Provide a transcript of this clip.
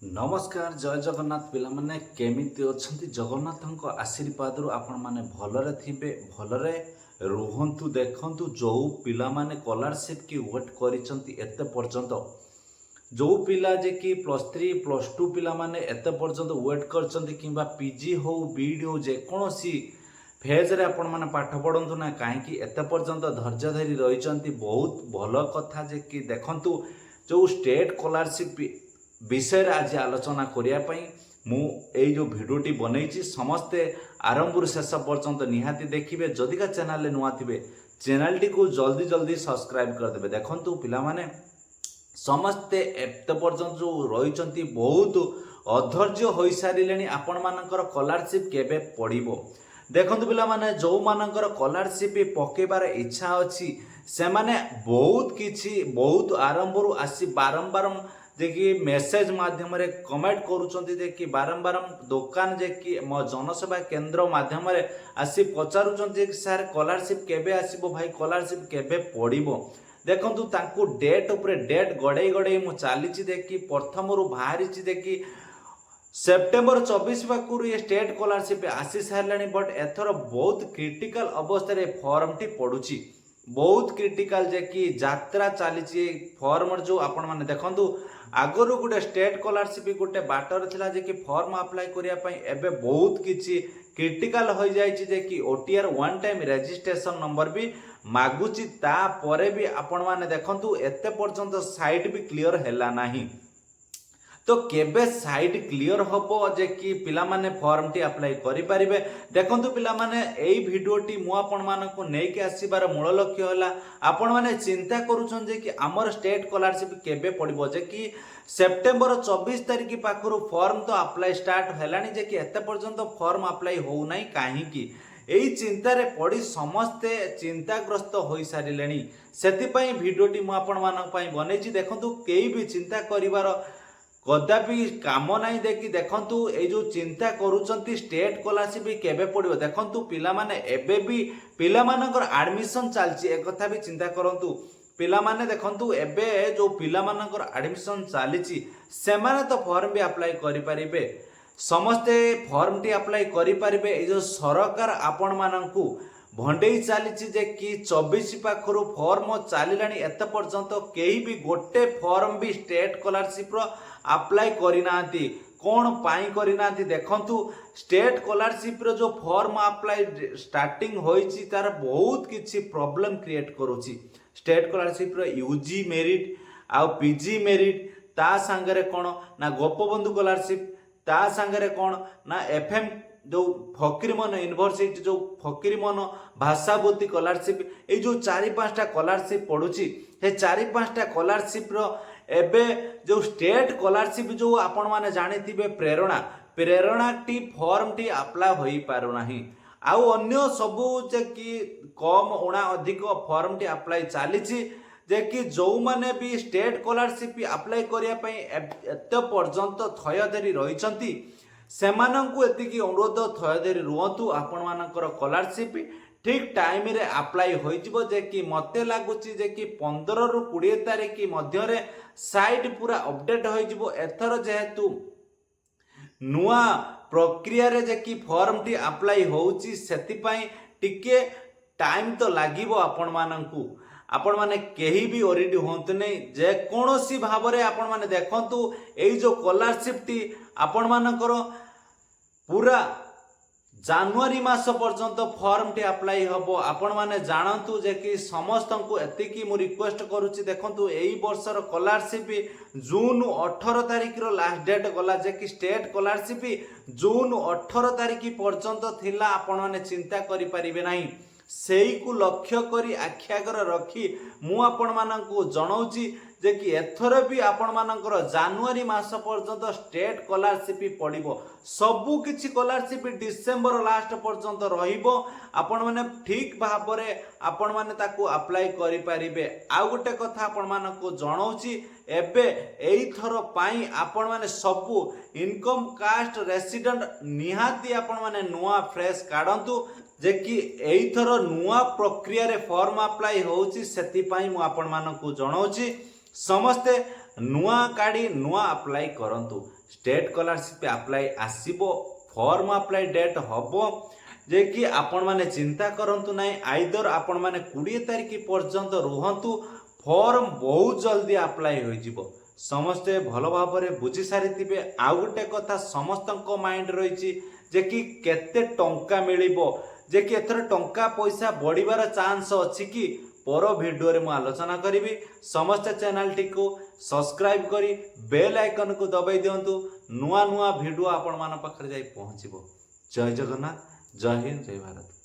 नमस्कार जय जगन्नाथ पिला माने केमिति अछंती जगन्नाथଙ୍କ आशीर्वाद आपण माने भलरे थिबे भलरे रुहंतु देखंतु जो पिला माने स्कॉलरशिप की वेट करिसंती एते पर्यंत जो पिला जे कि +3 +2 पिला माने एते पर्यंत वेट करचंती किंबा पीजी हो बीडी हो जे कोनोसी फेज रे आपण माने पाठ पढंतु ना काहे कि एते पर्यंत धैर्य धरी रहिचंती बहुत भलो कथा जे कि देखंतु जो स्टेट स्कॉलरशिप विषय आज आलोचना करने मु जो भिडटी बनई समस्ते आरंभ शेष पर्यंत निहाती देखिए जदिका चैनल नुआ थे चैनल टी को जल्दी जल्दी सब्सक्राइब करदे देखु पिला माने समस्ते एत पर्यंत जो रही बहुत अधैर्य हो सारे आपण मानकर स्कॉलरशिप केबे पड़िबो देखंतु पिला माने जो मानकर स्कॉलरशिप पकेबार इच्छा अच्छी से माने बहुत किछि बहुत आरंभ आसी बारंबार देखि मेसेज माध्यम रे कमेंट करूचंती देखि बारंबार दुकान जे कि मो जनसेवा केंद्र माध्यम रे आसी पचारुचंती कि सर स्कॉलरशिप केबे आसीबो भाई स्कॉलरशिप केबे पड़िबो देखंतु तांकू डेट ऊपर डेट गड़े गड़े मु चलीची देखि प्रथम रु बाहरीची देखि सेप्टेम्बर 24 पाखु ये स्टेट स्कॉलरशिप आसी सारे बट एथर बहुत क्रिटिकल अवस्था रे फॉर्म टी पड़ुची बहुत क्रिटिकल जे कि यात्रा चली फॉर्म जो आपण माने देखंतु आगरू गोटे स्टेट स्कॉलरशिप गोटे बाटर थिला जे कि फॉर्म अप्लाई करिया पई एबे बहुत किछि क्रिटिकल हो जाइछि जे कि OTR one time registration number भी मागुची ता परे भी आपण माने देखंतु एते पर्यंत साइट भी क्लियर हैला नाही तो केबे साइट क्लियर होबो जे कि पिला माने फॉर्म टी अप्लाई करि परिबे देखंतु पिला माने एई वीडियोटी मु आपण मानकु नै के आसीबार मूल लक्ष्य होला आपण माने चिंता करूछन जे कि हमर स्टेट स्कॉलरशिप केबे पड़िबो जे कि सेप्टेम्बर 24 तारिख पाखरु फॉर्म तो अप्लाई स्टार्ट हेलानी जे कि एते पर्यंत फॉर्म अप्लाई हो नै काहे कि एई चिंता रे पड़ी समस्ते चिंताग्रस्त होई सारिलेनी सेति पई वीडियोटी मु आपण मानक पई बनेछि देखंतु केई भी चिंता करिवार कदापि काम नहीं देखि देखंतु ए जो चिंता करूचंती स्टेट स्कॉलरशिप केबे पड़िबो देखंतु पिला माने एबे भी पिला मानकर एडमिशन चलची एक कथा भी चिंता करंतु पिला माने देखंतु एबे जो पिला मानकर एडमिशन चलीची से माने तो फॉर्म भी अप्लाई करि परिबे समस्ते फॉर्म टी अप्लाई करि परिबे ए जो सरकार आपण मानकू भंडेई चली जे कि 24 पाखरु फॉर्म चलिलानी एत पर्यंत केही भी गोटे फॉर्म भी स्टेट स्कॉलरशिप रो अप्लाई करिनांती कौन पाई करिनांती देखंतु स्टेट स्कॉलरशिप रो जो फॉर्म अप्लाई स्टार्टिंग होईची तार बहुत किछि प्रॉब्लम क्रिएट करूची स्टेट स्कॉलरशिप रो यूजी मेरिट आ पीजी मेरिट ता संगरे कोन ना गोपबंधु स्कॉलरशिप ता संगरे कोन ना एफएम जो फकीरमोहन यूनिवर्सिटी जो फकीरमोहन भाषावती स्कॉलरशिप ये जो 4-5टा स्कॉलरशिप पड़ुची हे 5टा स्कॉलरशिप रो एबे जो स्टेट स्कॉलरशिप जो आपण माने जानिथिबे प्रेरणा टी फॉर्म टी अप्लाई होई पारु नाही आउ अन्य सबु जे कि कम उणा अधिक फॉर्म टी अप्लाई चलीची जे कि जो माने भी स्टेट स्कॉलरशिप अप्लाई करिया पई एते पर्यंत थय धरी रहिचंती सेमानंकु एतिकी अनुरोध थय धरी रुहतु आपण मानकर स्कॉलरशिप ठीक टाइम रे अप्लाई हो जिवो जे कि मते लागुची जे कि 15 रु 20 तारिख मध्य रे साइट पूरा अपडेट हो जिवो एथर जेहेतु नुआ प्रक्रिया रे जे कि फॉर्म टी अप्लाई होउची सेति पई टिके टाइम तो लागिवो आपण माने केही भी ओरिडी होंतु नै जे कोनोसी भाबरे आपण माने देखंतु एई जो स्कॉलरशिप टी आपण मानकर पूरा जनवरी मास पर्यंत फॉर्म टी अप्लाई हबो आपण माने जानंतु जे कि समस्त को एतिकी मु रिक्वेस्ट करूची देखंतु एई वर्षर स्कॉलरशिप जून 18 तारिख रो लास्ट डेट गला जे कि स्टेट स्कॉलरशिप जून 18 तारिख पर्यंत थिला आपण माने चिंता करि परिबे नाही सेई को लक्ष्य करी आख्यागर रखी मु आपण मानकु जणाउची जे कि एथर भी आपण मानकर जनवरी मास पर्यंत स्टेट स्कॉलरशिप पड़िबो सबु किछि स्कॉलरशिप डिसेंबर लास्ट पर्यंत रहिबो आपण माने ठीक भाबरे आपण माने ताकू अप्लाई करि परिबे आ गोटे कथा आपण मानकु जणाउची एबे एई थर पाई आपण माने सबु इनकम कास्ट रेसिडेंट निहाती आपण माने नुआ फ्रेश काढंतु जे कि एई थर नुआ प्रक्रिया रे फॉर्म अप्लाई होउची सेति पाई मु आपण मानकु जणाउची समस्ते नुआ काढ़ी नुआ अप्लाई करंतु स्टेट स्कॉलरशिप अप्लाई आसीबो फॉर्म अप्लाई डेट हबो जे कि आपण माने चिंता करंतु नाही आइदर आपण माने 20 तारिख पर्यंत रुहंतु फॉर्म बहुत जल्दी अप्लाई हो जिवो समस्ते भल भाव बुझी सारी आउ गोटे कथा समस्त माइंड रही जे कि केते टंका मिलिबो जे कि एथर टंका पैसा बढ़िबार चांस अछि कि पर वीडियो रे मु आलोचना करी समस्त चैनल टी को सब्सक्राइब करी बेल आइकन को दबाई दियंतु नुआ नुआ वीडियो आपण मान पाखरे जाई पहुंचबो। जय जगन्नाथ, जय हिंद, जय भारत।